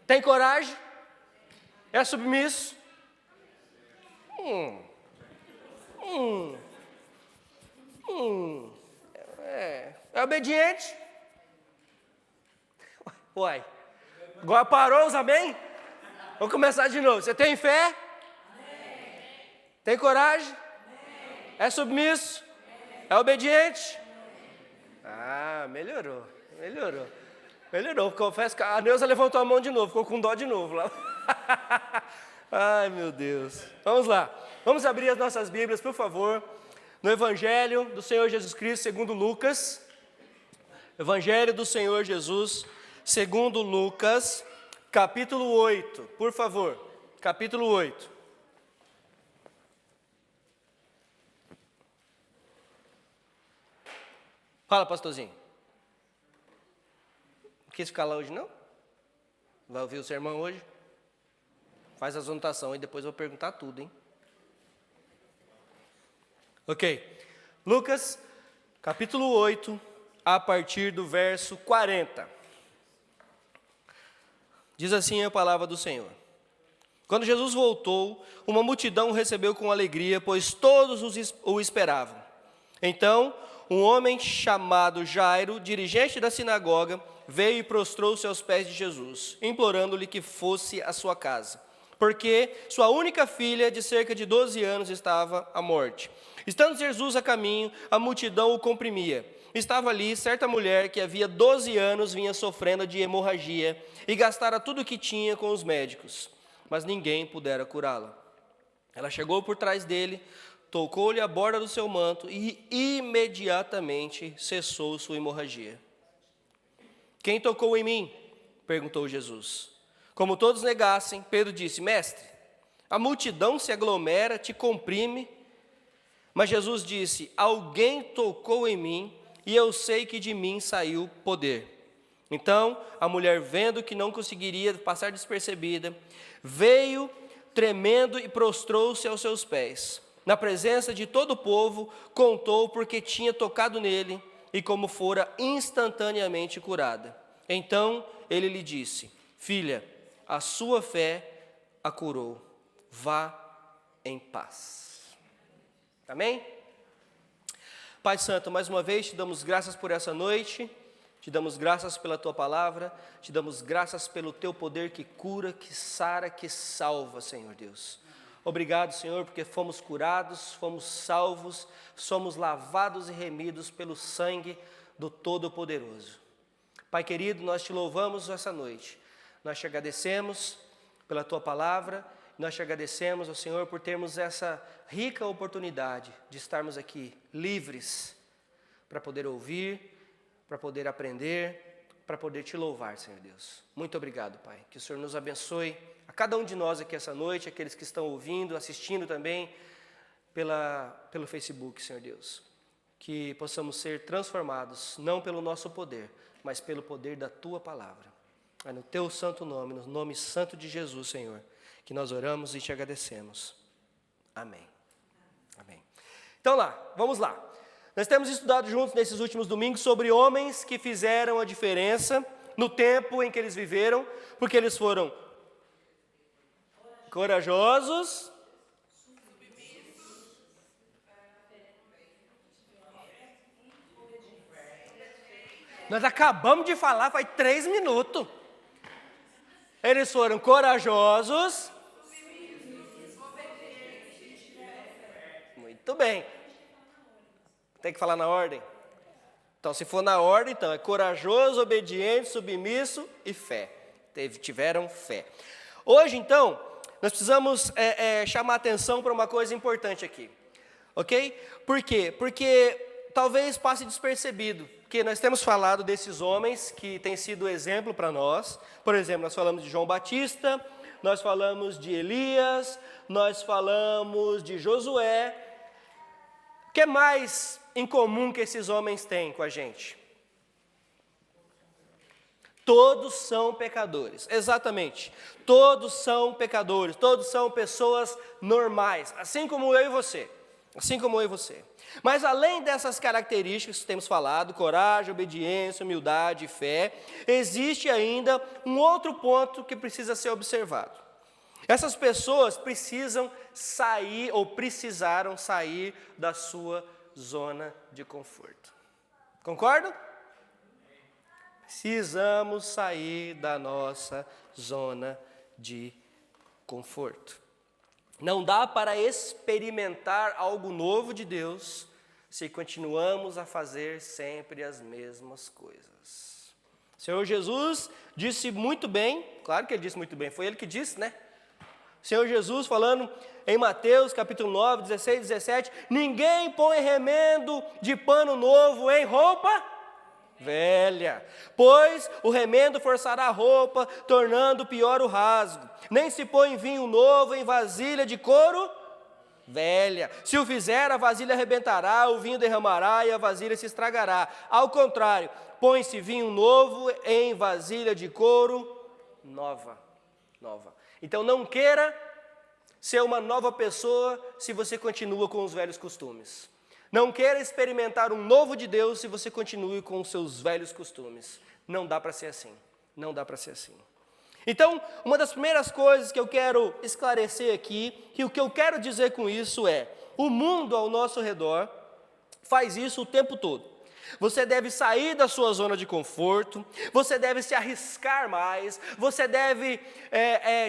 Tem coragem? É submisso? É obediente? Uai, agora parou os amém? Vamos começar de novo. Você tem fé? Amém. Tem coragem? Amém. É submisso? Amém. É obediente? Amém. Melhorou. Confesso que a Neuza levantou a mão de novo, ficou com dó de novo lá. Ai, meu Deus. Vamos lá. Vamos abrir as nossas Bíblias, por favor, no Evangelho do Senhor Jesus Cristo, segundo Lucas. Evangelho do Senhor Jesus, segundo Lucas, capítulo 8, por favor. Capítulo 8. Fala, pastorzinho. Não quis ficar lá hoje, não? Vai ouvir o sermão hoje? Faz as anotações e depois eu vou perguntar tudo, hein? Ok. Lucas, capítulo 8, a partir do verso 40. Diz assim a palavra do Senhor. Quando Jesus voltou, uma multidão o recebeu com alegria, pois todos o esperavam. Então, um homem chamado Jairo, dirigente da sinagoga, veio e prostrou-se aos pés de Jesus, implorando-lhe que fosse à sua casa, porque sua única filha, de cerca de 12 anos, estava à morte. Estando Jesus a caminho, a multidão o comprimia. Estava ali certa mulher que havia 12 anos vinha sofrendo de hemorragia e gastara tudo o que tinha com os médicos, mas ninguém pudera curá-la. Ela chegou por trás dele, tocou-lhe a borda do seu manto e imediatamente cessou sua hemorragia. Quem tocou em mim? Perguntou Jesus. Como todos negassem, Pedro disse, mestre, a multidão se aglomera, te comprime. Mas Jesus disse, alguém tocou em mim e eu sei que de mim saiu poder. Então, a mulher, vendo que não conseguiria passar despercebida, veio tremendo e prostrou-se aos seus pés. Na presença de todo o povo, contou porque tinha tocado nele e como fora instantaneamente curada. Então, ele lhe disse, filha, a sua fé a curou. Vá em paz. Amém? Pai Santo, mais uma vez te damos graças por essa noite, te damos graças pela tua palavra, te damos graças pelo teu poder que cura, que sara, que salva, Senhor Deus. Obrigado, Senhor, porque fomos curados, fomos salvos, somos lavados e remidos pelo sangue do Todo-Poderoso. Pai querido, nós te louvamos essa noite, nós te agradecemos pela tua palavra, nós te agradecemos, ó Senhor, por termos essa rica oportunidade de estarmos aqui livres para poder ouvir, para poder aprender, para poder te louvar, Senhor Deus. Muito obrigado, Pai. Que o Senhor nos abençoe, a cada um de nós aqui essa noite, aqueles que estão ouvindo, assistindo também pelo Facebook, Senhor Deus. Que possamos ser transformados, não pelo nosso poder, mas pelo poder da tua palavra. É no teu santo nome, no nome santo de Jesus, Senhor, que nós oramos e te agradecemos. Amém. Amém. Então vamos lá. Nós temos estudado juntos nesses últimos domingos sobre homens que fizeram a diferença no tempo em que eles viveram, porque eles foram corajosos, nós acabamos de falar faz 3 minutos. Eles foram corajosos. Muito bem. Tem que falar na ordem? Então, se for na ordem, então é corajoso, obediente, submisso e fé. Tiveram fé. Hoje, então, nós precisamos chamar atenção para uma coisa importante aqui. Ok? Por quê? Porque talvez passe despercebido. Porque nós temos falado desses homens que têm sido exemplo para nós. Por exemplo, nós falamos de João Batista, nós falamos de Elias, nós falamos de Josué. O que mais em comum que esses homens têm com a gente? Todos são pecadores, exatamente. Todos são pecadores, todos são pessoas normais, assim como eu e você. assim como eu e você. Mas além dessas características que temos falado, coragem, obediência, humildade e fé, existe ainda um outro ponto que precisa ser observado. Essas pessoas precisam sair ou precisaram sair da sua zona de conforto. Concorda? Precisamos sair da nossa zona de conforto. Não dá para experimentar algo novo de Deus se continuamos a fazer sempre as mesmas coisas. O Senhor Jesus disse muito bem, claro que Ele disse muito bem, foi Ele que disse, né? O Senhor Jesus falando em Mateus capítulo 9, 16, 17, ninguém põe remendo de pano novo em roupa velha, pois o remendo forçará a roupa, tornando pior o rasgo. Nem se põe vinho novo em vasilha de couro velha. Se o fizer, a vasilha arrebentará, o vinho derramará e a vasilha se estragará. Ao contrário, põe-se vinho novo em vasilha de couro nova. Então não queira ser uma nova pessoa se você continua com os velhos costumes. Não queira experimentar um novo de Deus se você continue com os seus velhos costumes. Não dá para ser assim. Não dá para ser assim. Então, uma das primeiras coisas que eu quero esclarecer aqui, que o que eu quero dizer com isso é, o mundo ao nosso redor faz isso o tempo todo. Você deve sair da sua zona de conforto, você deve se arriscar mais, você deve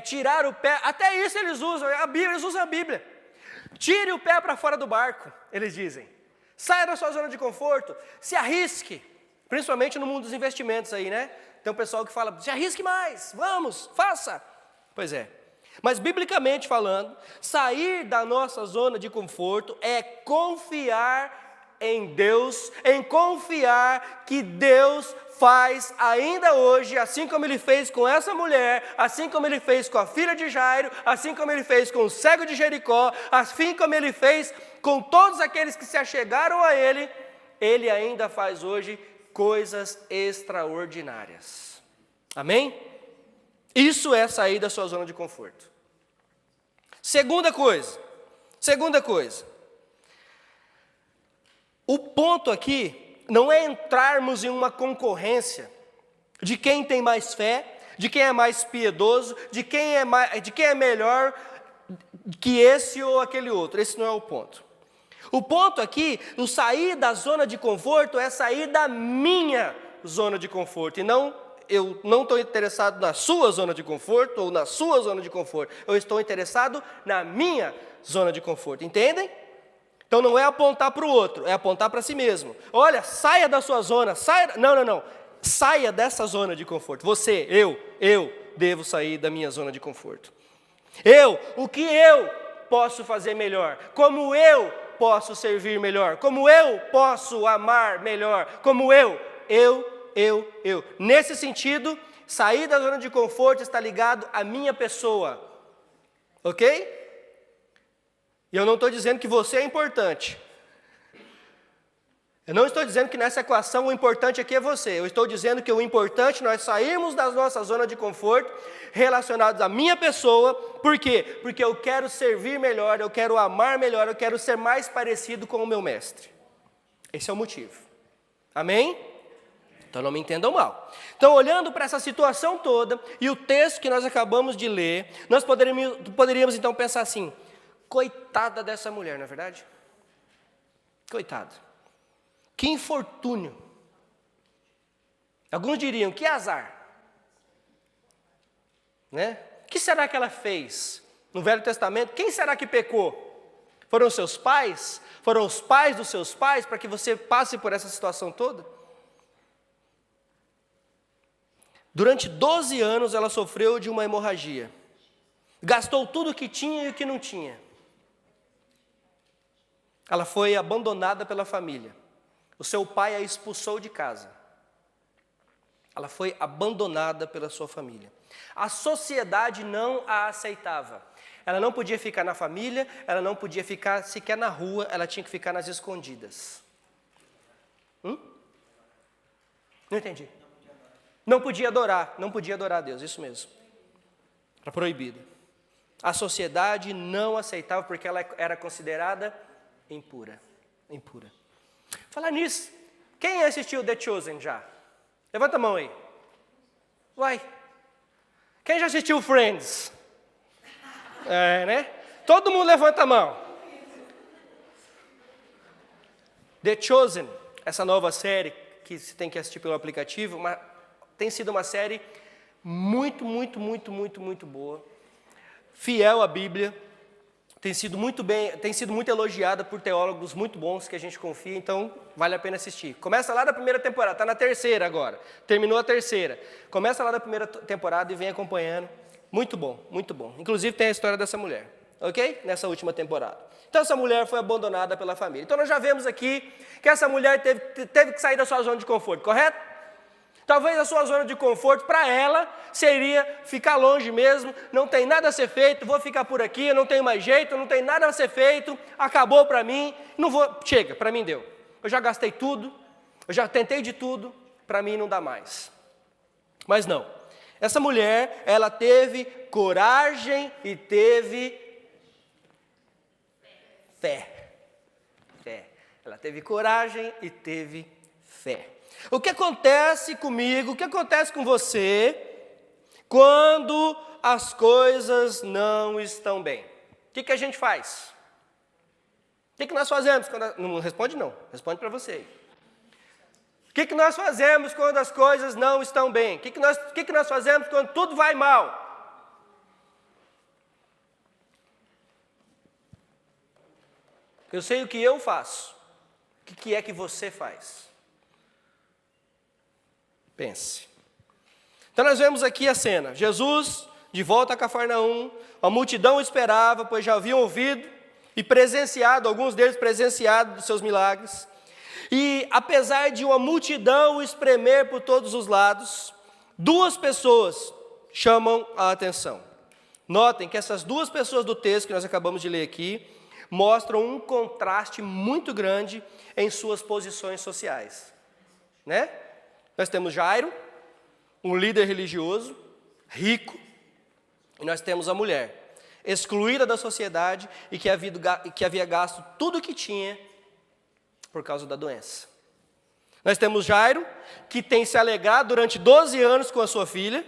tirar o pé, até isso eles usam a Bíblia. Tire o pé para fora do barco, eles dizem. Saia da sua zona de conforto, se arrisque, principalmente no mundo dos investimentos aí, né? Tem um pessoal que fala, se arrisque mais, vamos, faça. Pois é, mas biblicamente falando, sair da nossa zona de conforto é confiar em Deus, em confiar que Deus faz ainda hoje, assim como Ele fez com essa mulher, assim como Ele fez com a filha de Jairo, assim como Ele fez com o cego de Jericó, assim como Ele fez com todos aqueles que se achegaram a Ele, Ele ainda faz hoje coisas extraordinárias. Amém? Isso é sair da sua zona de conforto. Segunda coisa, o ponto aqui não é entrarmos em uma concorrência de quem tem mais fé, de quem é mais piedoso, de quem é melhor que esse ou aquele outro. Esse não é o ponto. O ponto aqui, o sair da zona de conforto é sair da minha zona de conforto. E não, eu não estou interessado na sua zona de conforto ou na sua zona de conforto. Eu estou interessado na minha zona de conforto. Entendem? Então não é apontar para o outro, é apontar para si mesmo. Olha, saia da sua zona, saia... Não. Saia dessa zona de conforto. Você, eu devo sair da minha zona de conforto. O que eu posso fazer melhor? Como eu posso servir melhor? Como eu posso amar melhor? Como eu. Nesse sentido, sair da zona de conforto está ligado à minha pessoa. Ok? E eu não estou dizendo que você é importante. Eu não estou dizendo que nessa equação o importante aqui é você. Eu estou dizendo que o importante é nós sairmos da nossa zona de conforto relacionados à minha pessoa. Por quê? Porque eu quero servir melhor, eu quero amar melhor, eu quero ser mais parecido com o meu mestre. Esse é o motivo. Amém? Então não me entendam mal. Então, olhando para essa situação toda e o texto que nós acabamos de ler, nós poderíamos então pensar assim, coitada dessa mulher, não é verdade? Coitada. Que infortúnio. Alguns diriam, que azar. Né? O que será que ela fez? No Velho Testamento, quem será que pecou? Foram os seus pais? Foram os pais dos seus pais para que você passe por essa situação toda? Durante 12 anos ela sofreu de uma hemorragia. Gastou tudo o que tinha e o que não tinha. Ela foi abandonada pela família. O seu pai a expulsou de casa. Ela foi abandonada pela sua família. A sociedade não a aceitava. Ela não podia ficar na família, ela não podia ficar sequer na rua, ela tinha que ficar nas escondidas. Não entendi. Não podia adorar a Deus, isso mesmo. Era proibido. A sociedade não aceitava porque ela era considerada impura. Impura. Falar nisso, quem assistiu The Chosen já? Levanta a mão aí. Vai. Quem já assistiu Friends? Né? Todo mundo levanta a mão. The Chosen, essa nova série que você tem que assistir pelo aplicativo, tem sido uma série muito boa, fiel à Bíblia, tem sido muito elogiada por teólogos muito bons que a gente confia, então vale a pena assistir. Começa lá da primeira temporada, está na terceira agora, terminou a terceira. Começa lá da primeira temporada e vem acompanhando, muito bom, muito bom. Inclusive tem a história dessa mulher, ok? Nessa última temporada. Então essa mulher foi abandonada pela família. Então nós já vemos aqui que essa mulher teve que sair da sua zona de conforto, correto? Talvez a sua zona de conforto para ela seria ficar longe mesmo, não tem nada a ser feito, vou ficar por aqui, não tenho mais jeito, não tem nada a ser feito, acabou para mim, não vou, chega, para mim deu. Eu já gastei tudo, eu já tentei de tudo, para mim não dá mais. Mas não, essa mulher, ela teve coragem e teve fé. Ela teve coragem e teve fé. O que acontece comigo, o que acontece com você, quando as coisas não estão bem? O que a gente faz? O que nós fazemos? Não responde não, responde para você. O que nós fazemos quando as coisas não estão bem? O que nós fazemos quando tudo vai mal? Eu sei o que eu faço. O que é que você faz? Pense. Então nós vemos aqui a cena. Jesus, de volta a Cafarnaum, a multidão o esperava, pois já haviam ouvido e presenciado, alguns deles presenciado dos seus milagres. E apesar de uma multidão o espremer por todos os lados, duas pessoas chamam a atenção. Notem que essas duas pessoas do texto que nós acabamos de ler aqui, mostram um contraste muito grande em suas posições sociais, né? Nós temos Jairo, um líder religioso, rico, e nós temos a mulher, excluída da sociedade e que havia gasto tudo o que tinha por causa da doença. Nós temos Jairo, que tem se alegrado durante 12 anos com a sua filha,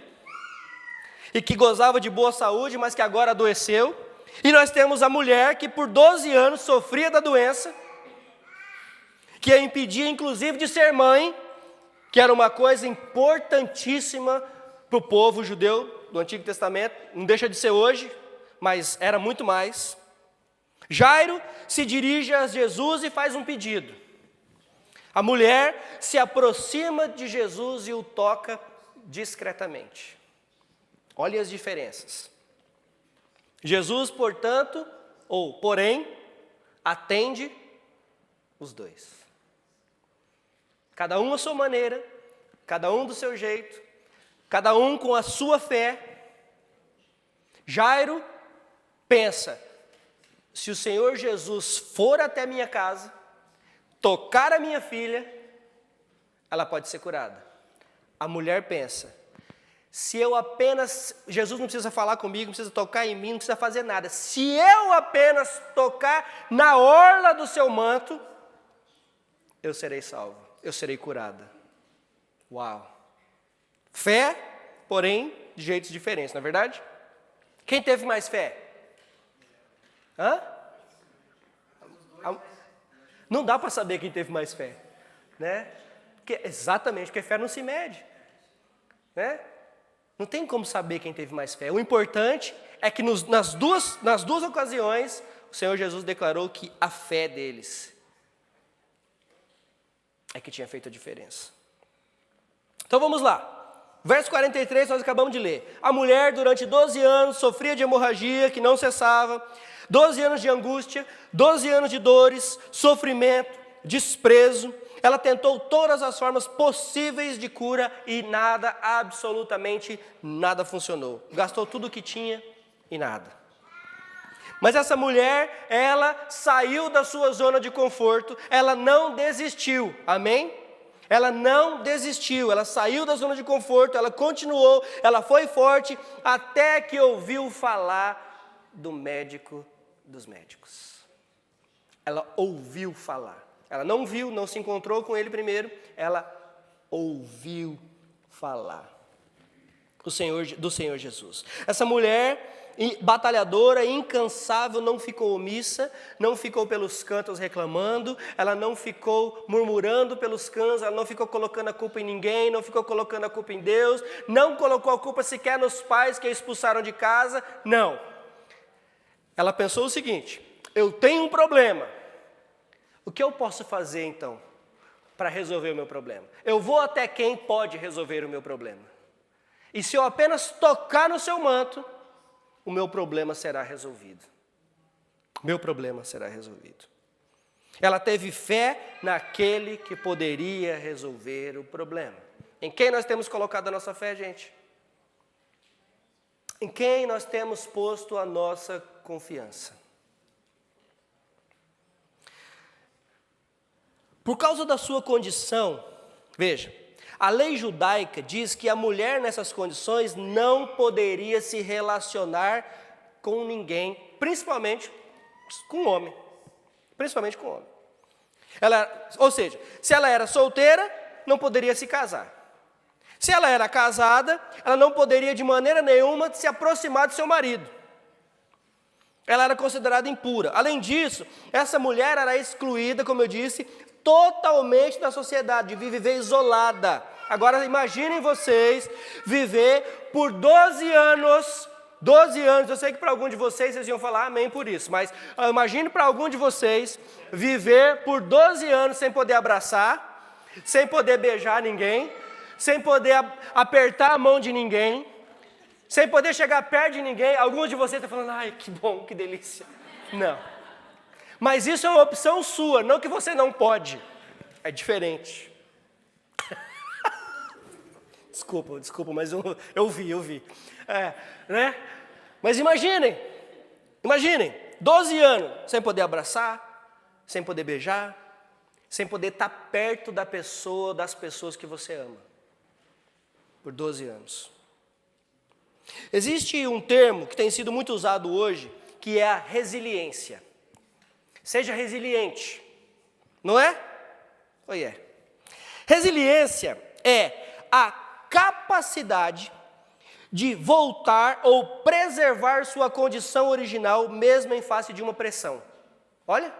e que gozava de boa saúde, mas que agora adoeceu. E nós temos a mulher que por 12 anos sofria da doença, que a impedia inclusive de ser mãe, que era uma coisa importantíssima para o povo judeu do Antigo Testamento, não deixa de ser hoje, mas era muito mais. Jairo se dirige a Jesus e faz um pedido. A mulher se aproxima de Jesus e o toca discretamente. Olhem as diferenças. Jesus, portanto, porém, atende os dois. Cada um à sua maneira, cada um do seu jeito, cada um com a sua fé. Jairo pensa, se o Senhor Jesus for até a minha casa, tocar a minha filha, ela pode ser curada. A mulher pensa, se eu apenas, Jesus não precisa falar comigo, não precisa tocar em mim, não precisa fazer nada. Se eu apenas tocar na orla do seu manto, eu serei salvo, eu serei curada. Uau! Fé, porém, de jeitos diferentes, não é verdade? Quem teve mais fé? Não dá para saber quem teve mais fé, né? Exatamente, porque fé não se mede, né? Não tem como saber quem teve mais fé. O importante é que nas duas ocasiões, o Senhor Jesus declarou que a fé deles é que tinha feito a diferença. Então vamos lá. Verso 43 nós acabamos de ler. A mulher durante 12 anos sofria de hemorragia que não cessava, 12 anos de angústia, 12 anos de dores, sofrimento, desprezo. Ela tentou todas as formas possíveis de cura e nada, absolutamente nada funcionou. Gastou tudo o que tinha e nada. Mas essa mulher, ela saiu da sua zona de conforto, ela não desistiu, amém? Ela não desistiu, ela saiu da zona de conforto, ela continuou, ela foi forte, até que ouviu falar do médico dos médicos. Ela ouviu falar. Ela não viu, não se encontrou com ele primeiro, ela ouviu falar do Senhor Jesus. Essa mulher batalhadora, incansável, não ficou omissa, não ficou pelos cantos reclamando, ela não ficou murmurando pelos cantos, ela não ficou colocando a culpa em ninguém, não ficou colocando a culpa em Deus, não colocou a culpa sequer nos pais que a expulsaram de casa, não. Ela pensou o seguinte: eu tenho um problema, o que eu posso fazer então para resolver o meu problema? Eu vou até quem pode resolver o meu problema. E se eu apenas tocar no seu manto, o meu problema será resolvido. Meu problema será resolvido. Ela teve fé naquele que poderia resolver o problema. Em quem nós temos colocado a nossa fé, gente? Em quem nós temos posto a nossa confiança? Por causa da sua condição, veja, a lei judaica diz que a mulher nessas condições não poderia se relacionar com ninguém, principalmente com o homem. Principalmente com o homem. Ou seja, se ela era solteira, não poderia se casar. Se ela era casada, ela não poderia de maneira nenhuma se aproximar do seu marido. Ela era considerada impura. Além disso, essa mulher era excluída, como eu disse, totalmente da sociedade, de viver isolada. Agora imaginem vocês viver por 12 anos, eu sei que para algum de vocês iam falar amém por isso, mas imagine para algum de vocês viver por 12 anos sem poder abraçar, sem poder beijar ninguém, sem poder apertar a mão de ninguém, sem poder chegar perto de ninguém. Alguns de vocês estão falando, ai, que bom, que delícia. Não. Mas isso é uma opção sua, não que você não pode. É diferente. Desculpa, mas eu vi. Né? Mas imaginem, 12 anos sem poder abraçar, sem poder beijar, sem poder estar perto das pessoas que você ama. Por 12 anos. Existe um termo que tem sido muito usado hoje, que é a resiliência. Seja resiliente, não é? Oi, é. Resiliência é a capacidade de voltar ou preservar sua condição original, mesmo em face de uma pressão. Olha,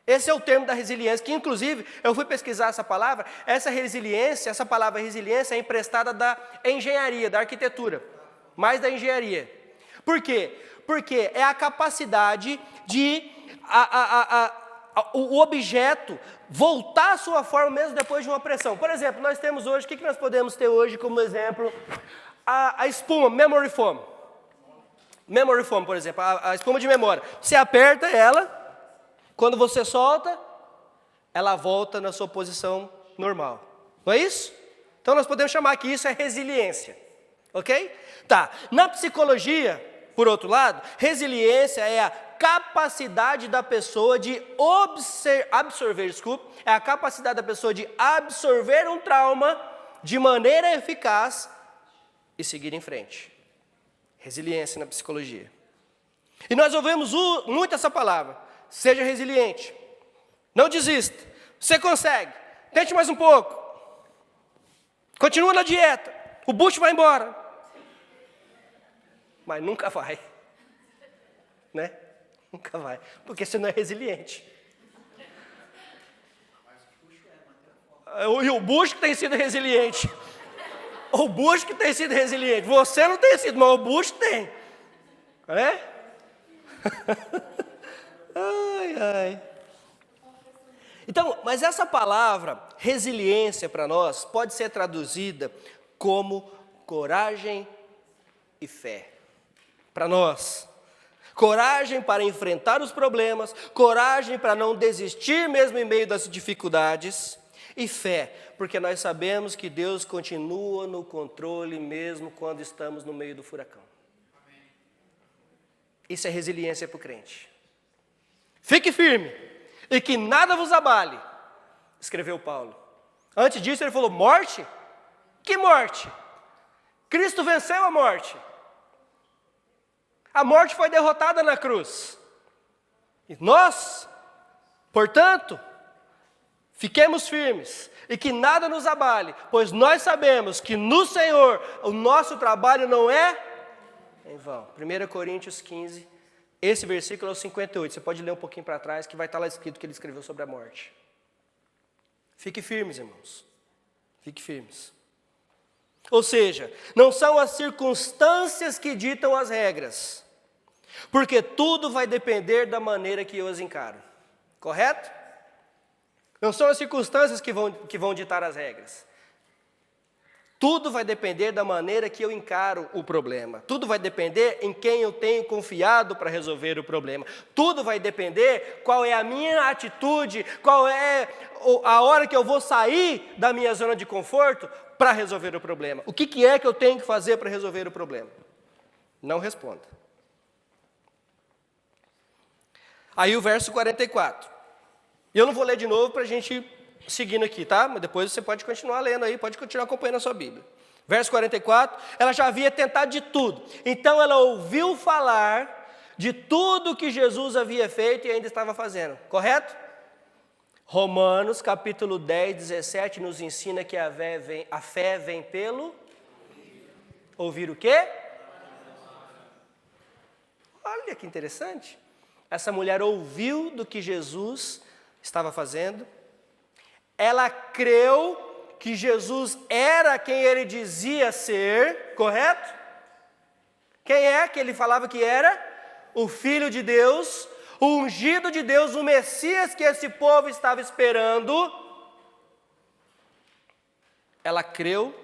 esse é o termo da resiliência, que inclusive, eu fui pesquisar essa palavra, essa palavra resiliência é emprestada da engenharia, da arquitetura, mais da engenharia. Por quê? Porque é a capacidade de o objeto voltar à sua forma mesmo depois de uma pressão. Por exemplo, nós temos hoje, o que nós podemos ter hoje como exemplo? A espuma, memory foam. Memory foam, por exemplo, a espuma de memória. Você aperta ela, quando você solta, ela volta na sua posição normal. Não é isso? Então nós podemos chamar que isso é resiliência. Ok? Tá. Na psicologia, por outro lado, resiliência é a capacidade da pessoa de é a capacidade da pessoa de absorver um trauma de maneira eficaz e seguir em frente. Resiliência na psicologia. E nós ouvimos muito essa palavra. Seja resiliente. Não desista. Você consegue. Tente mais um pouco. Continua na dieta. O bucho vai embora. Mas nunca vai. Né? Nunca vai. Porque você não é resiliente. E o bucho que tem sido resiliente. O bucho que tem sido resiliente. Você não tem sido, mas o bucho tem. É? Ai. Então, mas essa palavra, resiliência para nós, pode ser traduzida como coragem e fé. Para nós. Coragem para enfrentar os problemas, coragem para não desistir mesmo em meio das dificuldades, e fé, porque nós sabemos que Deus continua no controle mesmo quando estamos no meio do furacão. Isso é resiliência para o crente. Fique firme, e que nada vos abale, escreveu Paulo. Antes disso ele falou, morte? Que morte? Cristo venceu a morte. A morte foi derrotada na cruz. E nós Portanto, fiquemos firmes e que nada nos abale, pois nós sabemos que no Senhor o nosso trabalho não é em vão. 1 Coríntios 15, esse versículo é o 58. Você pode ler um pouquinho para trás que vai estar lá escrito que ele escreveu sobre a morte. Fique firmes, irmãos. Fique firmes. Ou seja, não são as circunstâncias que ditam as regras, porque tudo vai depender da maneira que eu as encaro. Correto? Não são as circunstâncias que vão ditar as regras. Tudo vai depender da maneira que eu encaro o problema. Tudo vai depender em quem eu tenho confiado para resolver o problema. Tudo vai depender qual é a minha atitude, qual é a hora que eu vou sair da minha zona de conforto para resolver o problema. O que é que eu tenho que fazer para resolver o problema? Não responda. Aí o verso 44. E eu não vou ler de novo para a gente seguindo aqui, tá? Mas depois você pode continuar lendo aí, pode continuar acompanhando a sua Bíblia. Verso 44, ela já havia tentado de tudo. Então ela ouviu falar de tudo que Jesus havia feito e ainda estava fazendo. Correto? Romanos, capítulo 10, 17, nos ensina que a fé vem pelo... Ouvir o quê? Olha que interessante. Essa mulher ouviu do que Jesus estava fazendo. Ela creu que Jesus era quem ele dizia ser, correto? Quem é que ele falava que era? O Filho de Deus, o ungido de Deus, o Messias que esse povo estava esperando. Ela creu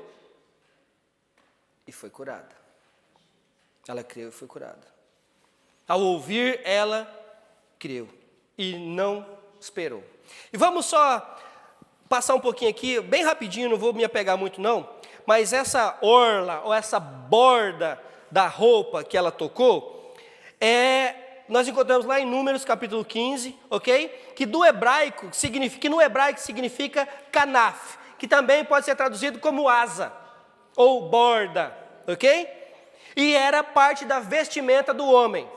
e foi curada. Ela creu e foi curada. Ao ouvir, ela creu e não esperou. E vamos só passar um pouquinho aqui, bem rapidinho, não vou me apegar muito não, mas essa orla, ou essa borda da roupa que ela tocou, nós encontramos lá em Números capítulo 15, ok? Que no hebraico significa canaf, que também pode ser traduzido como asa, ou borda, ok? E era parte da vestimenta do homem,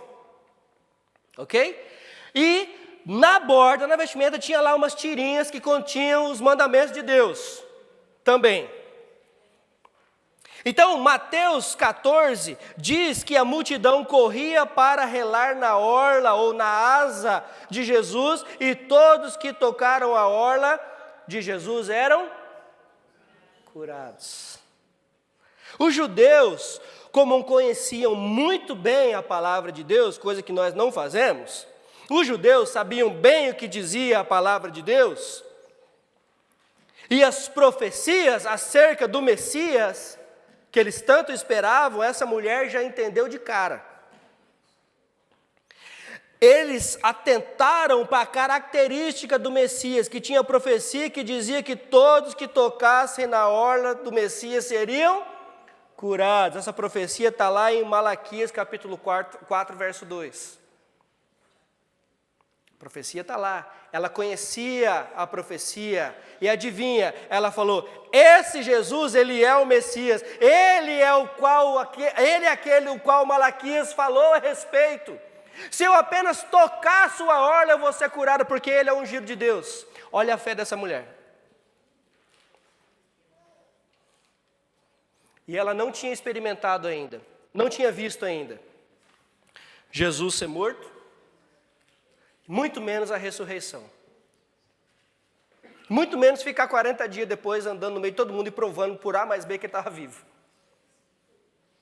ok? E na borda, na vestimenta, tinha lá umas tirinhas que continham os mandamentos de Deus também. Então, Mateus 14 diz que a multidão corria para relar na orla ou na asa de Jesus, e todos que tocaram a orla de Jesus eram curados. Os judeus, como conheciam muito bem a palavra de Deus, coisa que nós não fazemos, os judeus sabiam bem o que dizia a palavra de Deus, e as profecias acerca do Messias, que eles tanto esperavam, essa mulher já entendeu de cara. Eles atentaram para a característica do Messias, que tinha profecia que dizia que todos que tocassem na orla do Messias seriam curados. Essa profecia está lá em Malaquias capítulo 4, verso 2. A profecia está lá, ela conhecia a profecia, e adivinha, ela falou, esse Jesus, ele é o Messias, ele é aquele o qual Malaquias falou a respeito. Se eu apenas tocar a sua orla, eu vou ser curado, porque ele é o ungido de Deus. Olha a fé dessa mulher. E ela não tinha experimentado ainda, não tinha visto ainda Jesus ser morto, muito menos a ressurreição. Muito menos ficar 40 dias depois andando no meio de todo mundo e provando por A mais B que ele estava vivo.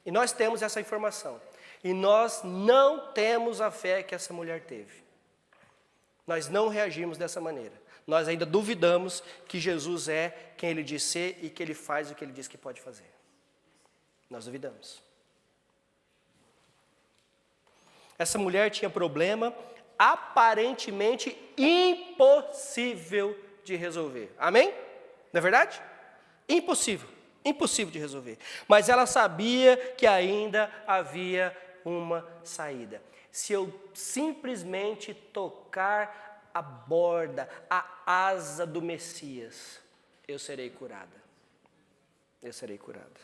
E nós temos essa informação. E nós não temos a fé que essa mulher teve. Nós não reagimos dessa maneira. Nós ainda duvidamos que Jesus é quem ele diz ser e que ele faz o que ele diz que pode fazer. Nós duvidamos. Essa mulher tinha problema aparentemente impossível de resolver. Amém? Não é verdade? Impossível de resolver. Mas ela sabia que ainda havia uma saída. Se eu simplesmente tocar a borda, a asa do Messias, eu serei curada. Eu serei curada.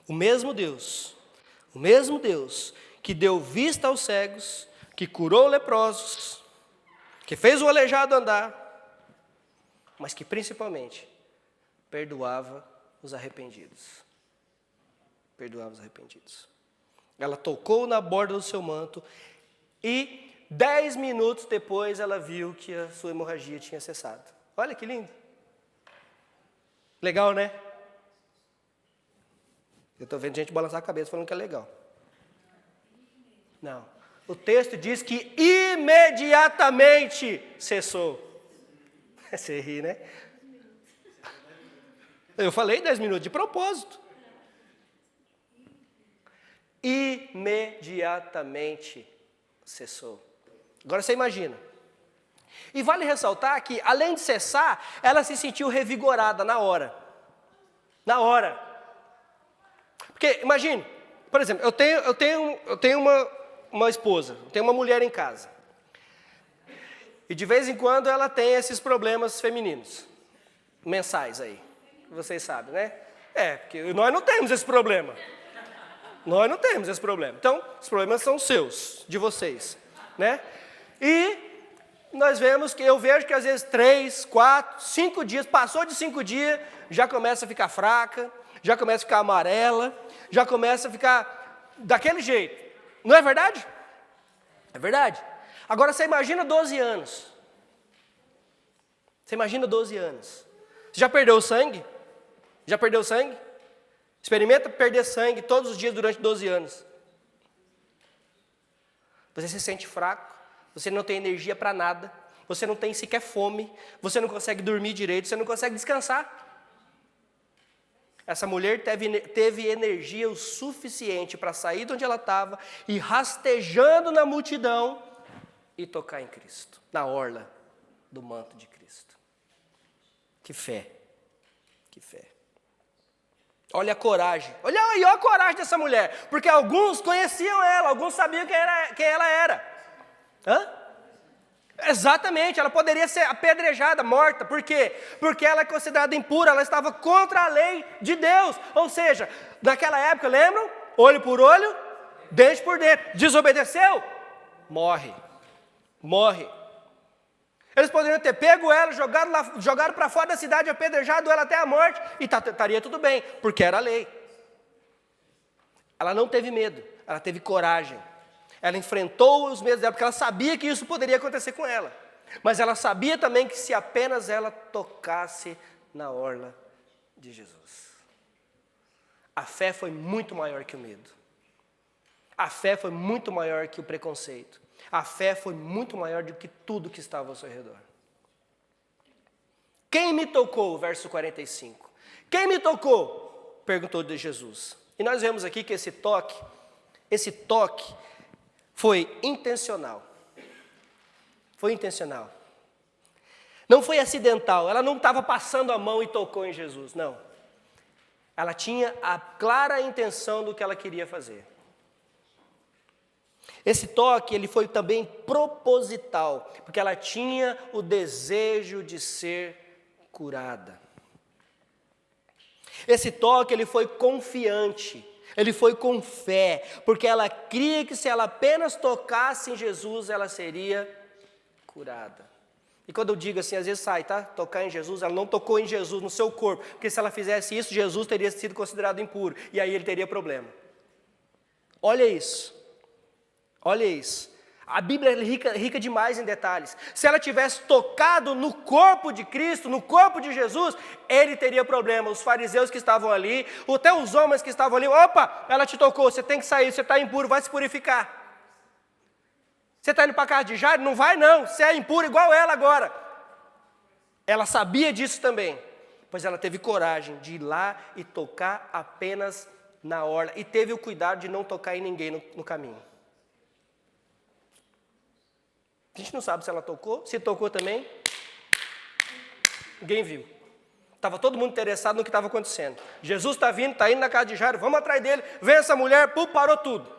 O mesmo Deus que deu vista aos cegos, que curou leprosos, que fez o aleijado andar, mas que principalmente perdoava os arrependidos. Perdoava os arrependidos. Ela tocou na borda do seu manto e 10 minutos depois ela viu que a sua hemorragia tinha cessado. Olha que lindo. Legal, né? Eu estou vendo gente balançar a cabeça falando que é legal. Não. O texto diz que imediatamente cessou. Você ri, né? Eu falei 10 minutos de propósito. Imediatamente cessou. Agora você imagina. E vale ressaltar que, além de cessar, ela se sentiu revigorada na hora. Na hora. Porque, imagine, por exemplo, eu tenho uma esposa, eu tenho uma mulher em casa. E de vez em quando ela tem esses problemas femininos, mensais aí. Vocês sabem, né? Porque nós não temos esse problema. Nós não temos esse problema. Então, os problemas são seus, de vocês, né? E eu vejo que às vezes 3, 4, 5 dias, passou de 5 dias, já começa a ficar fraca, já começa a ficar amarela, já começa a ficar daquele jeito. Não é verdade? É verdade. Agora você imagina 12 anos. Você imagina 12 anos. Você já perdeu o sangue? Já perdeu o sangue? Experimenta perder sangue todos os dias durante 12 anos. Você se sente fraco, você não tem energia para nada, você não tem sequer fome, você não consegue dormir direito, você não consegue descansar. Essa mulher teve energia o suficiente para sair de onde ela estava e rastejando na multidão e tocar em Cristo, na orla do manto de Cristo. Que fé, que fé. Olha a coragem, olha a coragem dessa mulher, porque alguns conheciam ela, alguns sabiam quem ela era. Exatamente, ela poderia ser apedrejada, morta. Por quê? Porque ela é considerada impura, ela estava contra a lei de Deus. Ou seja, naquela época, lembram? Olho por olho, dente por dente. Desobedeceu? Morre. Morre. Eles poderiam ter pego ela, jogado para fora da cidade, apedrejado ela até a morte, e estaria tudo bem, porque era a lei. Ela não teve medo, ela teve coragem. Ela enfrentou os medos dela, porque ela sabia que isso poderia acontecer com ela. Mas ela sabia também que se apenas ela tocasse na orla de Jesus. A fé foi muito maior que o medo. A fé foi muito maior que o preconceito. A fé foi muito maior do que tudo que estava ao seu redor. Quem me tocou? Verso 45. Quem me tocou? Perguntou de Jesus. E nós vemos aqui que esse toque foi intencional. Foi intencional. Não foi acidental. Ela não estava passando a mão e tocou em Jesus, não. Ela tinha a clara intenção do que ela queria fazer. Esse toque, ele foi também proposital, porque ela tinha o desejo de ser curada. Esse toque, ele foi confiante, ele foi com fé, porque ela cria que se ela apenas tocasse em Jesus, ela seria curada. E quando eu digo assim, às vezes sai, tá? Tocar em Jesus, ela não tocou em Jesus no seu corpo, porque se ela fizesse isso, Jesus teria sido considerado impuro, e aí ele teria problema. Olha isso. Olha isso. A Bíblia é rica demais em detalhes. Se ela tivesse tocado no corpo de Cristo, no corpo de Jesus, ele teria problema. Os fariseus que estavam ali, até os homens que estavam ali, opa, ela te tocou, você tem que sair, você está impuro, vai se purificar. Você está indo para a casa de Jairo? Não vai não, você é impuro igual ela agora. Ela sabia disso também, pois ela teve coragem de ir lá e tocar apenas na orla. E teve o cuidado de não tocar em ninguém no caminho. A gente não sabe se ela tocou, se tocou também, ninguém viu. Estava todo mundo interessado no que estava acontecendo. Jesus está vindo, está indo na casa de Jairo, vamos atrás dele, vem essa mulher, pum, parou tudo.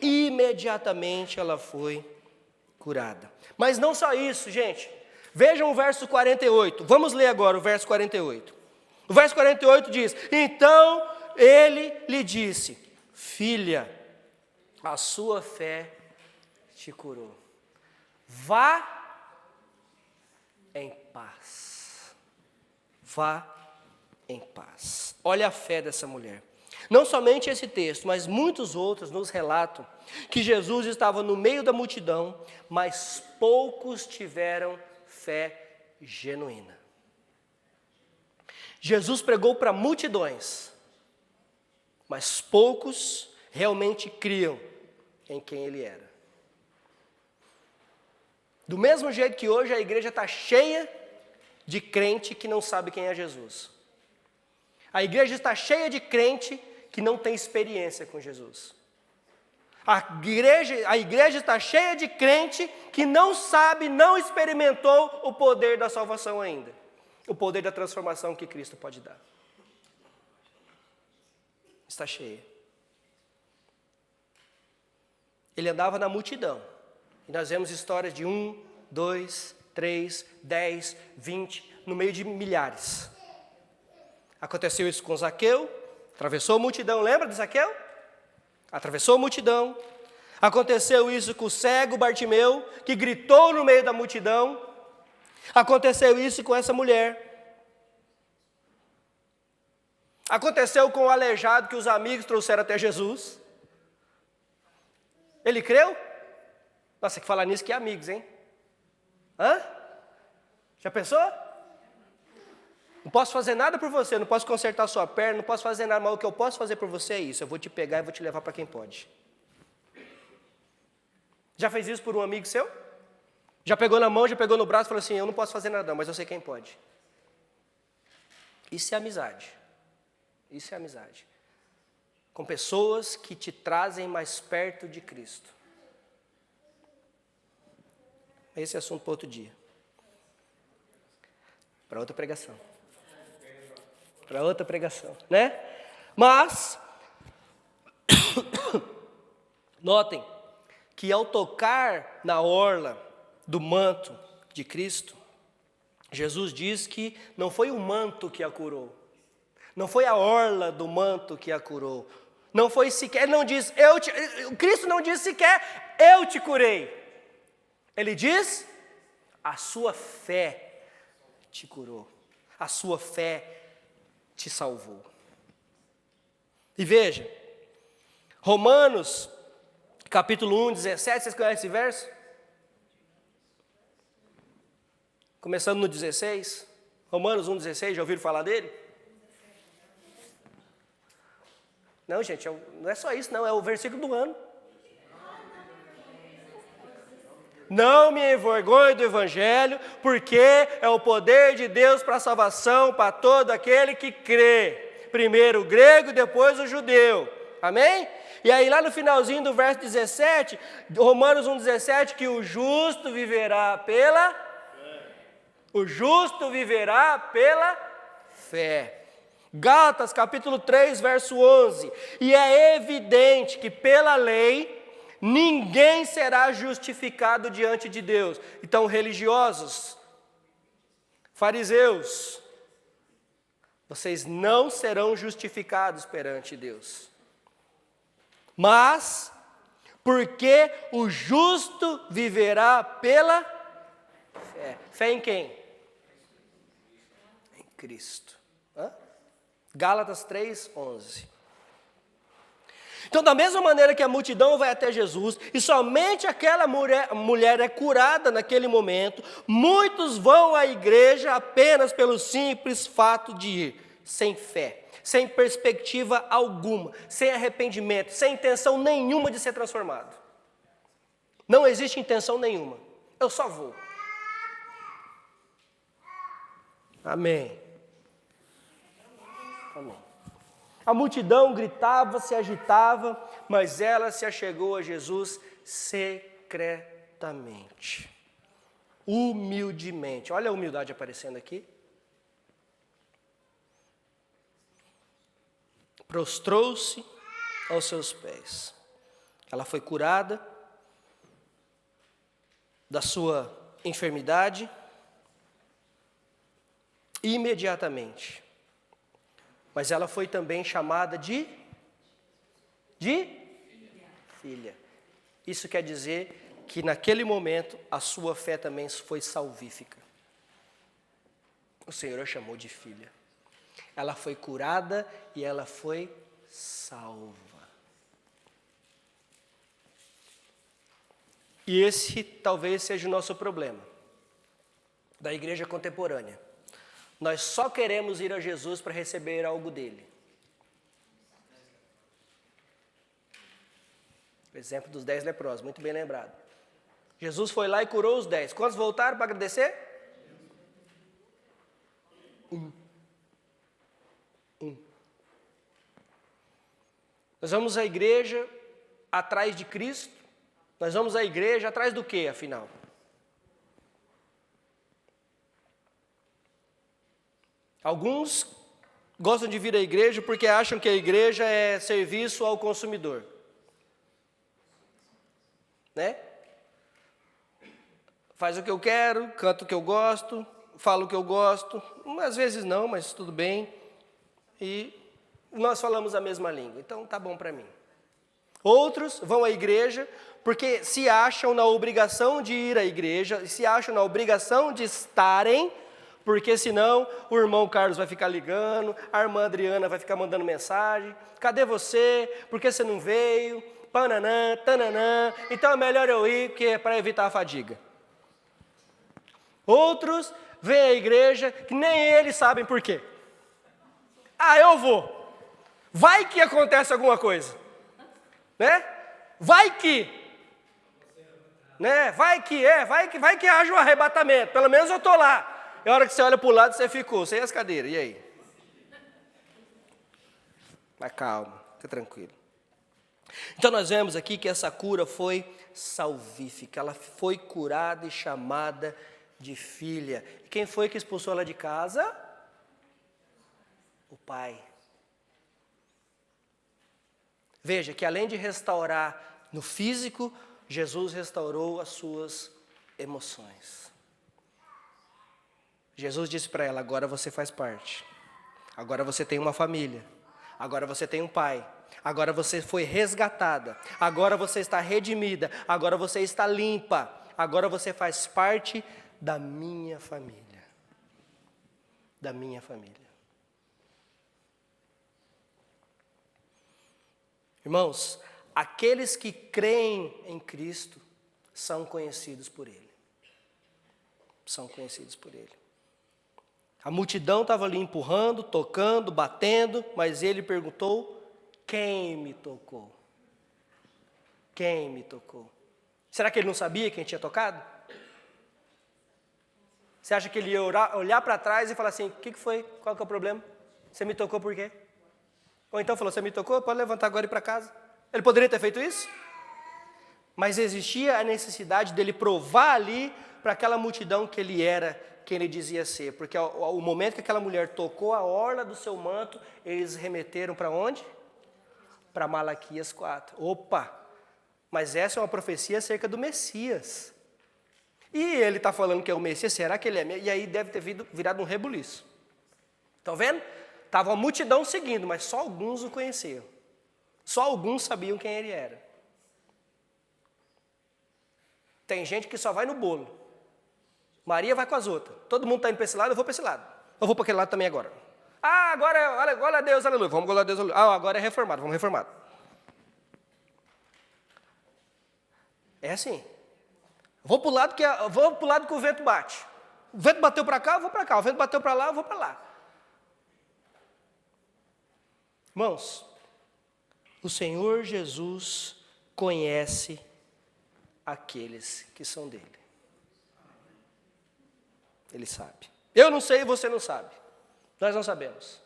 Imediatamente ela foi curada. Mas não só isso, gente. Vejam o verso 48, vamos ler agora o verso 48. O verso 48 diz, então ele lhe disse, filha, a sua fé te curou. vá em paz. Vá em paz. Olha a fé dessa mulher. Não somente esse texto, mas muitos outros nos relatam que Jesus estava no meio da multidão, mas poucos tiveram fé genuína. Jesus pregou para multidões, mas poucos realmente criam em quem ele era. Do mesmo jeito que hoje a igreja está cheia de crente que não sabe quem é Jesus. A igreja está cheia de crente que não tem experiência com Jesus. A igreja está cheia de crente que não sabe, não experimentou o poder da salvação ainda. O poder da transformação que Cristo pode dar. Está cheia. Ele andava na multidão. E nós vemos histórias de 1, 2, 3, 10, 20, no meio de milhares. Aconteceu isso com Zaqueu, atravessou a multidão, lembra de Zaqueu? Atravessou a multidão. Aconteceu isso com o cego Bartimeu, que gritou no meio da multidão. Aconteceu isso com essa mulher. Aconteceu com o aleijado que os amigos trouxeram até Jesus. Ele creu? Nossa, que falar nisso que é amigos, hein? Hã? Já pensou? Não posso fazer nada por você, não posso consertar sua perna, não posso fazer nada, mas o que eu posso fazer por você é isso. Eu vou te pegar e vou te levar para quem pode. Já fez isso por um amigo seu? Já pegou na mão, já pegou no braço e falou assim, eu não posso fazer nada, mas eu sei quem pode. Isso é amizade. Isso é amizade. Com pessoas que te trazem mais perto de Cristo. Esse é assunto para outro dia. Para outra pregação. Para outra pregação, né? Mas, notem que ao tocar na orla do manto de Cristo, Jesus diz que não foi o manto que a curou. Não foi a orla do manto que a curou. Não foi sequer, ele não diz, Cristo não diz sequer, eu te curei. Ele diz, a sua fé te curou. A sua fé te salvou. E veja, Romanos, capítulo 1, 17, vocês conhecem esse verso? Começando no 16, Romanos 1, 16, já ouviram falar dele? Não, gente, não é só isso, não, é o versículo do ano. Não me envergonhe do Evangelho, porque é o poder de Deus para a salvação para todo aquele que crê. Primeiro o grego, depois o judeu. Amém? E aí lá no finalzinho do verso 17, Romanos 1,17, que o justo viverá pela fé. O justo viverá pela fé. Gálatas capítulo 3, verso 11. E é evidente que pela lei ninguém será justificado diante de Deus. Então, religiosos, fariseus, vocês não serão justificados perante Deus. Mas, porque o justo viverá pela fé. Fé em quem? Em Cristo. Gálatas 3, 11. Então, da mesma maneira que a multidão vai até Jesus, e somente aquela mulher é curada naquele momento, muitos vão à igreja apenas pelo simples fato de ir, sem fé, sem perspectiva alguma, sem arrependimento, sem intenção nenhuma de ser transformado. Não existe intenção nenhuma, eu só vou. Amém. Amém. A multidão gritava, se agitava, mas ela se achegou a Jesus secretamente, humildemente. Olha a humildade aparecendo aqui. Prostrou-se aos seus pés. Ela foi curada da sua enfermidade imediatamente. Mas ela foi também chamada de filha. Isso quer dizer que naquele momento a sua fé também foi salvífica. O Senhor a chamou de filha. Ela foi curada e ela foi salva. E esse talvez seja o nosso problema da igreja contemporânea. Nós só queremos ir a Jesus para receber algo dele. O exemplo dos 10 leprosos, muito bem lembrado. Jesus foi lá e curou os 10. Quantos voltaram para agradecer? Um. Nós vamos à igreja atrás de Cristo. Nós vamos à igreja atrás do quê, afinal? Alguns gostam de vir à igreja porque acham que a igreja é serviço ao consumidor. Né? Faz o que eu quero, canta o que eu gosto, fala o que eu gosto. Às vezes não, mas tudo bem. E nós falamos a mesma língua, então tá bom para mim. Outros vão à igreja porque se acham na obrigação de ir à igreja, se acham na obrigação de estarem, porque senão o irmão Carlos vai ficar ligando, a irmã Adriana vai ficar mandando mensagem, cadê você? Por que você não veio? Pananã, tananã, então é melhor eu ir, porque é para evitar a fadiga. Outros vêm à igreja que nem eles sabem por quê. Ah, eu vou. Vai que acontece alguma coisa. Né? Vai que. Né? Vai que haja um arrebatamento. Pelo menos eu estou lá. E a hora que você olha para o lado, você ficou sem as cadeiras. E aí? Mas calma, fica tranquilo. Então nós vemos aqui que essa cura foi salvífica. Ela foi curada e chamada de filha. E quem foi que expulsou ela de casa? O pai. Veja que além de restaurar no físico, Jesus restaurou as suas emoções. Jesus disse para ela: agora você faz parte. Agora você tem uma família. Agora você tem um pai. Agora você foi resgatada. Agora você está redimida. Agora você está limpa. Agora você faz parte da minha família. Da minha família. Irmãos, aqueles que creem em Cristo são conhecidos por Ele. São conhecidos por Ele. A multidão estava ali empurrando, tocando, batendo, mas Ele perguntou: quem me tocou? Quem me tocou? Será que Ele não sabia quem tinha tocado? Você acha que Ele ia olhar para trás e falar assim: o que foi? Qual que é o problema? Você me tocou por quê? Ou então falou: você me tocou, pode levantar agora e ir para casa. Ele poderia ter feito isso? Mas existia a necessidade dele provar ali para aquela multidão que ele era quem ele dizia ser. Porque ao momento que aquela mulher tocou a orla do seu manto, eles remeteram para onde? Para Malaquias 4. Opa! Mas essa é uma profecia acerca do Messias. E ele está falando que é o Messias, será que ele é mesmo? E aí deve ter virado um rebuliço. Estão vendo? Estava uma multidão seguindo, mas só alguns o conheciam. Só alguns sabiam quem ele era. Tem gente que só vai no bolo. Maria vai com as outras. Todo mundo está indo para esse lado, eu vou para esse lado. Eu vou para aquele lado também agora. Ah, agora, glória a Deus, aleluia. Vamos glória a Deus, aleluia. Ah, agora é reformado, vamos reformado. É assim. Vou para o lado que o vento bate. O vento bateu para cá, eu vou para cá. O vento bateu para lá, eu vou para lá. Irmãos, o Senhor Jesus conhece aqueles que são dele. Ele sabe. Eu não sei e você não sabe. Nós não sabemos.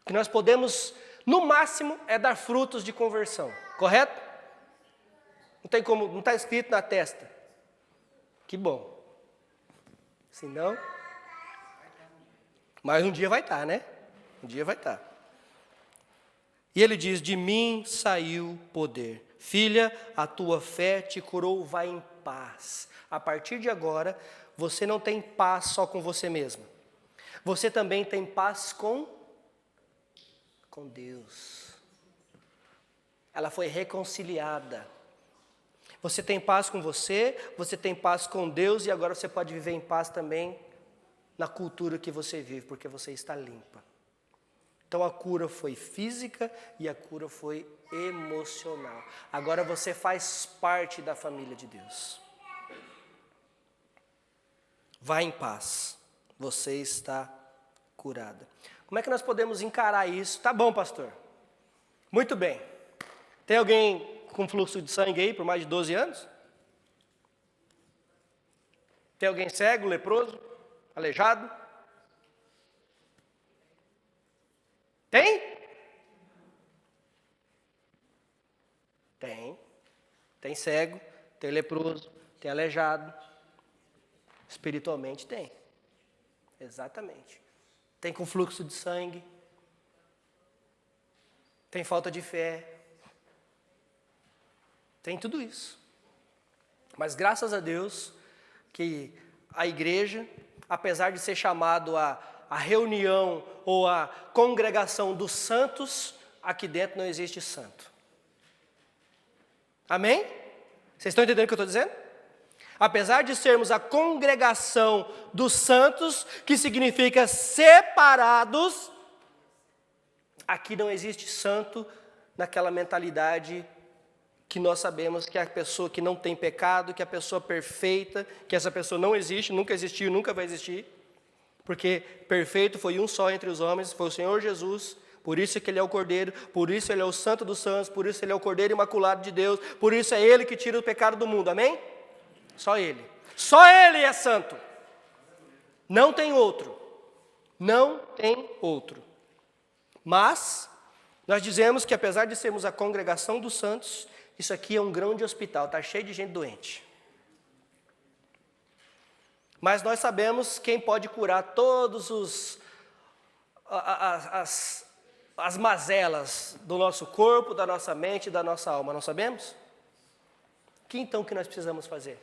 O que nós podemos, no máximo, é dar frutos de conversão. Correto? Não tem como, não está escrito na testa. Que bom. Se não, mas um dia vai estar, né? Um dia vai estar. E ele diz: de mim saiu poder. Filha, a tua fé te curou, vai em paz. A partir de agora, você não tem paz só com você mesma. Você também tem paz com Deus. Ela foi reconciliada. Você tem paz com você tem paz com Deus e agora você pode viver em paz também na cultura que você vive, porque você está limpa. Então a cura foi física e a cura foi emocional. Agora você faz parte da família de Deus. Vá em paz, você está curada. Como é que nós podemos encarar isso? Tá bom, pastor. Muito bem. Tem alguém com fluxo de sangue aí por mais de 12 anos? Tem alguém cego, leproso, aleijado? Tem? Tem. Tem cego, tem leproso, tem aleijado. Espiritualmente tem. Exatamente. Tem com fluxo de sangue. Tem falta de fé. Tem tudo isso. Mas graças a Deus que a igreja, apesar de ser chamado a reunião ou a congregação dos santos, aqui dentro não existe santo. Amém? Vocês estão entendendo o que eu estou dizendo? Apesar de sermos a congregação dos santos, que significa separados, aqui não existe santo naquela mentalidade que nós sabemos que a pessoa que não tem pecado, que a pessoa perfeita, que essa pessoa não existe, nunca existiu, nunca vai existir, porque perfeito foi um só entre os homens, foi o Senhor Jesus, por isso que Ele é o Cordeiro, por isso Ele é o Santo dos Santos, por isso Ele é o Cordeiro Imaculado de Deus, por isso é Ele que tira o pecado do mundo, amém? Só Ele é santo, não tem outro, não tem outro. Mas, nós dizemos que apesar de sermos a congregação dos santos, isso aqui é um grande hospital, está cheio de gente doente. Mas nós sabemos quem pode curar todos as mazelas do nosso corpo, da nossa mente e da nossa alma, não sabemos? Que então que nós precisamos fazer?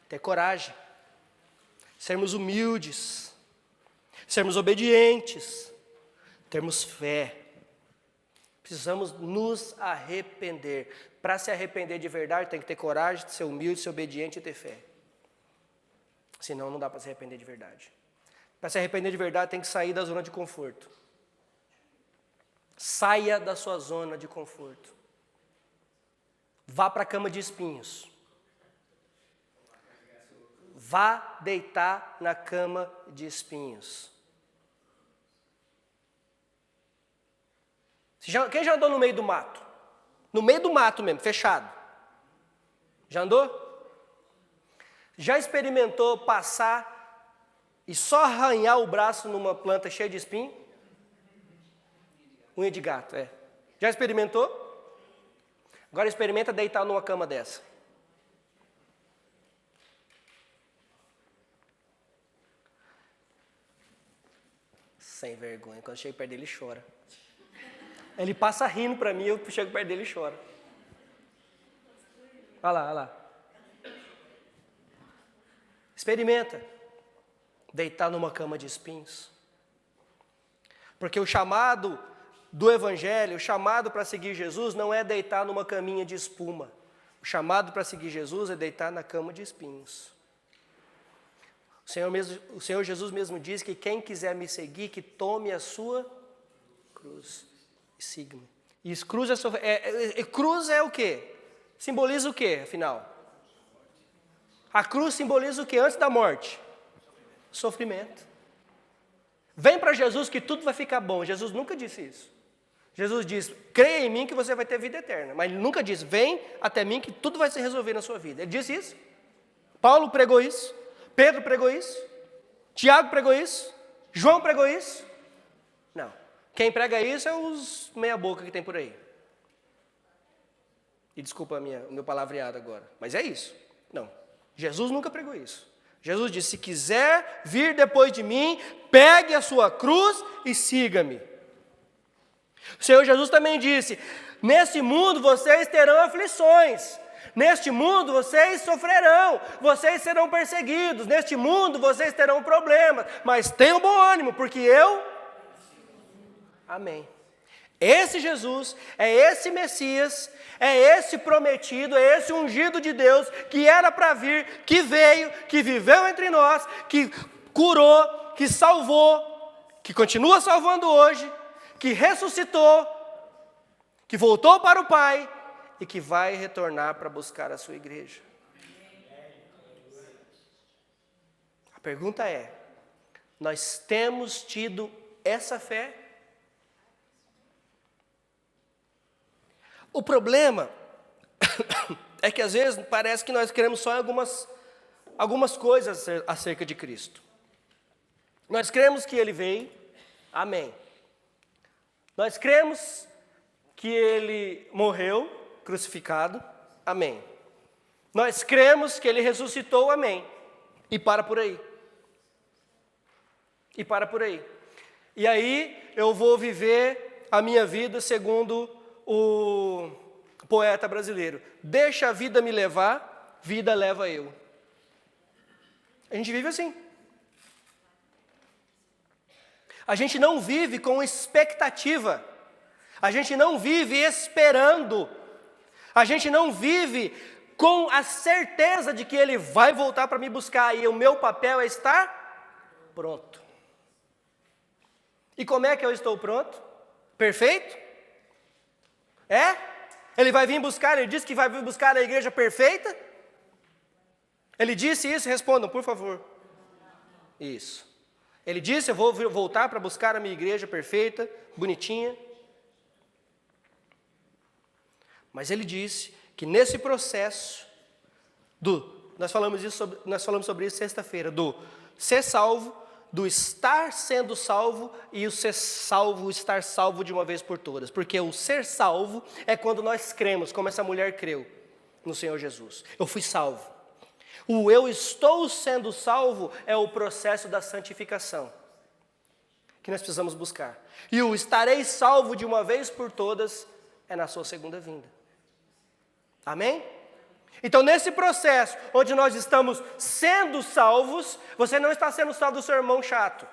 Ter coragem, sermos humildes, sermos obedientes, termos fé. Precisamos nos arrepender. Para se arrepender de verdade, tem que ter coragem, ser humilde, ser obediente e ter fé. Senão não dá para se arrepender de verdade. Para se arrepender de verdade, tem que sair da zona de conforto. Saia da sua zona de conforto. Vá para a cama de espinhos. Vá deitar na cama de espinhos. Quem já andou no meio do mato? No meio do mato mesmo, fechado. Já andou? Já experimentou passar e só arranhar o braço numa planta cheia de espinho? Unha de gato, é. Já experimentou? Agora experimenta deitar numa cama dessa. Sem vergonha, quando chega perto dele ele chora. Ele passa rindo para mim, eu chego perto dele e choro. Olha lá, olha lá. Experimenta deitar numa cama de espinhos. Porque o chamado do Evangelho, o chamado para seguir Jesus não é deitar numa caminha de espuma. O chamado para seguir Jesus é deitar na cama de espinhos. O Senhor Jesus mesmo diz que quem quiser me seguir, que tome a sua cruz. Siga-me. E cruz é o quê? Simboliza o quê, afinal? A cruz simboliza o quê antes da morte? Sofrimento. Vem para Jesus que tudo vai ficar bom. Jesus nunca disse isso. Jesus diz, creia em mim que você vai ter vida eterna. Mas ele nunca disse, vem até mim que tudo vai se resolver na sua vida. Ele disse isso. Paulo pregou isso. Pedro pregou isso. Tiago pregou isso. João pregou isso. Não. Quem prega isso é os meia-boca que tem por aí. E desculpa o meu palavreado agora, mas é isso. Não, Jesus nunca pregou isso. Jesus disse, se quiser vir depois de mim, pegue a sua cruz e siga-me. O Senhor Jesus também disse, neste mundo vocês terão aflições. Neste mundo vocês sofrerão, vocês serão perseguidos. Neste mundo vocês terão problemas, mas tenham bom ânimo, porque eu... Amém. Esse Jesus, é esse Messias, é esse prometido, é esse ungido de Deus, que era para vir, que veio, que viveu entre nós, que curou, que salvou, que continua salvando hoje, que ressuscitou, que voltou para o Pai e que vai retornar para buscar a sua igreja. A pergunta é: nós temos tido essa fé? O problema é que às vezes parece que nós queremos só algumas coisas acerca de Cristo. Nós cremos que Ele veio, amém. Nós cremos que Ele morreu, crucificado, amém. Nós cremos que Ele ressuscitou, amém. E para por aí. E para por aí. E aí eu vou viver a minha vida segundo o poeta brasileiro: deixa a vida me levar, vida leva eu. A gente vive assim. A gente não vive com expectativa. A gente não vive esperando. A gente não vive com a certeza de que Ele vai voltar para me buscar e o meu papel é estar pronto. E como é que eu estou pronto? Perfeito? É? Ele vai vir buscar, ele disse que vai vir buscar a igreja perfeita? Ele disse isso? Respondam, por favor. Isso. Ele disse: eu vou voltar para buscar a minha igreja perfeita, bonitinha. Mas ele disse que nesse processo nós falamos sobre isso sexta-feira, do ser salvo, do estar sendo salvo e o ser salvo, estar salvo de uma vez por todas. Porque o ser salvo é quando nós cremos, como essa mulher creu no Senhor Jesus. Eu fui salvo. O eu estou sendo salvo é o processo da santificação que nós precisamos buscar. E o estarei salvo de uma vez por todas é na sua segunda vinda. Amém? Então, nesse processo, onde nós estamos sendo salvos, você não está sendo salvo do seu irmão chato.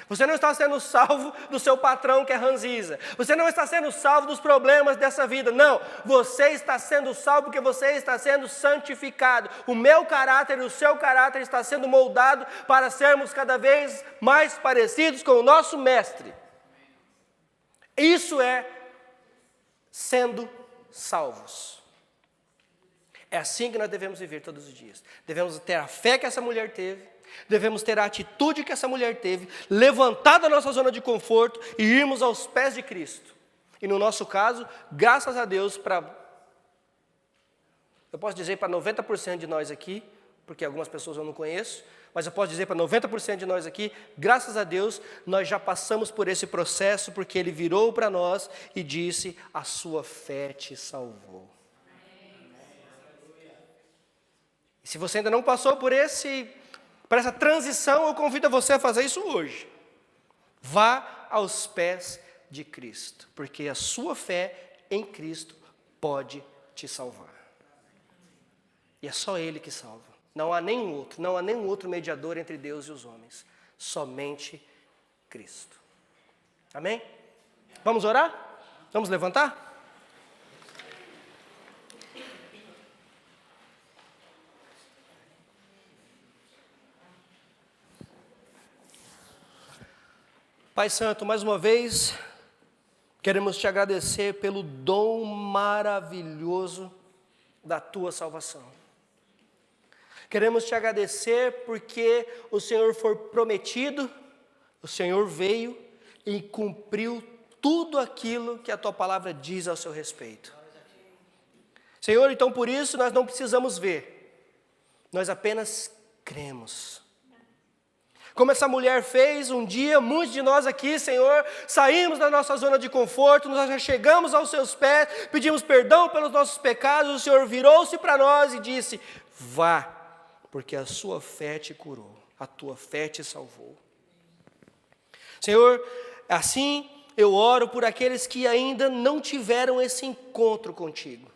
Você não está sendo salvo do seu patrão que é ranziza. Você não está sendo salvo dos problemas dessa vida. Não, você está sendo salvo porque você está sendo santificado. O meu caráter e o seu caráter está sendo moldado para sermos cada vez mais parecidos com o nosso Mestre. Isso é sendo salvos. É assim que nós devemos viver todos os dias. Devemos ter a fé que essa mulher teve, devemos ter a atitude que essa mulher teve, levantar da nossa zona de conforto e irmos aos pés de Cristo. E no nosso caso, graças a Deus, eu posso dizer para 90% de nós aqui, porque algumas pessoas eu não conheço, mas eu posso dizer para 90% de nós aqui, graças a Deus, nós já passamos por esse processo, porque Ele virou para nós e disse: a sua fé te salvou. Se você ainda não passou por essa transição, eu convido você a fazer isso hoje. Vá aos pés de Cristo, porque a sua fé em Cristo pode te salvar. E é só Ele que salva. Não há nenhum outro mediador entre Deus e os homens. Somente Cristo. Amém? Vamos orar? Vamos levantar? Pai Santo, mais uma vez, queremos te agradecer pelo dom maravilhoso da tua salvação. Queremos te agradecer porque o Senhor foi prometido, o Senhor veio e cumpriu tudo aquilo que a tua palavra diz ao seu respeito. Senhor, então por isso nós não precisamos ver, nós apenas cremos. Como essa mulher fez um dia, muitos de nós aqui, Senhor, saímos da nossa zona de conforto, nós já chegamos aos seus pés, pedimos perdão pelos nossos pecados, o Senhor virou-se para nós e disse: vá, porque a sua fé te curou, a tua fé te salvou. Senhor, assim eu oro por aqueles que ainda não tiveram esse encontro contigo.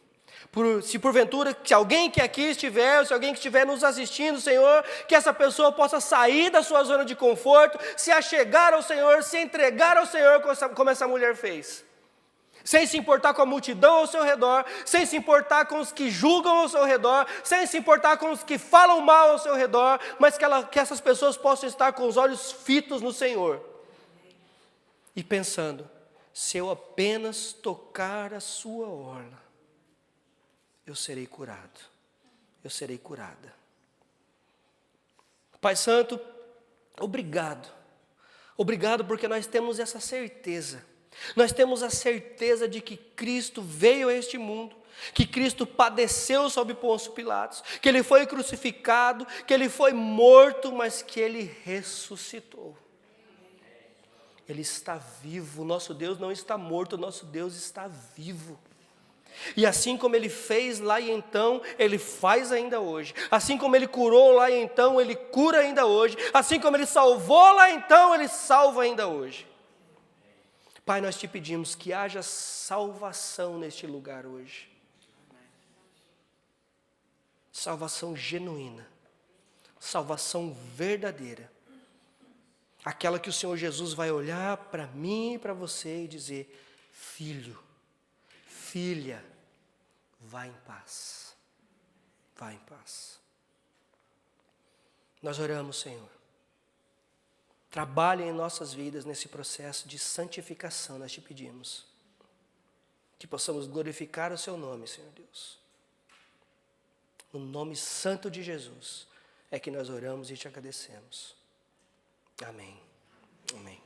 Se porventura, se alguém que aqui estiver, se alguém que estiver nos assistindo, Senhor, que essa pessoa possa sair da sua zona de conforto, se achegar ao Senhor, se entregar ao Senhor como essa mulher fez. sem se importar com a multidão ao seu redor, sem se importar com os que julgam ao seu redor, sem se importar com os que falam mal ao seu redor, mas que essas pessoas possam estar com os olhos fitos no Senhor e pensando: se eu apenas tocar a sua orla, eu serei curado, eu serei curada. Pai Santo, obrigado. Obrigado porque nós temos essa certeza. Nós temos a certeza de que Cristo veio a este mundo, que Cristo padeceu sob Pôncio Pilatos, que Ele foi crucificado, que Ele foi morto, mas que Ele ressuscitou. Ele está vivo, nosso Deus não está morto, nosso Deus está vivo. E assim como Ele fez lá e então, Ele faz ainda hoje. Assim como Ele curou lá e então, Ele cura ainda hoje. Assim como Ele salvou lá e então, Ele salva ainda hoje. Pai, nós te pedimos que haja salvação neste lugar hoje. Salvação genuína. Salvação verdadeira. Aquela que o Senhor Jesus vai olhar para mim e para você e dizer: filho, filha, vá em paz. Vá em paz. Nós oramos, Senhor. Trabalhe em nossas vidas nesse processo de santificação, nós te pedimos. Que possamos glorificar o seu nome, Senhor Deus. No nome santo de Jesus é que nós oramos e te agradecemos. Amém. Amém.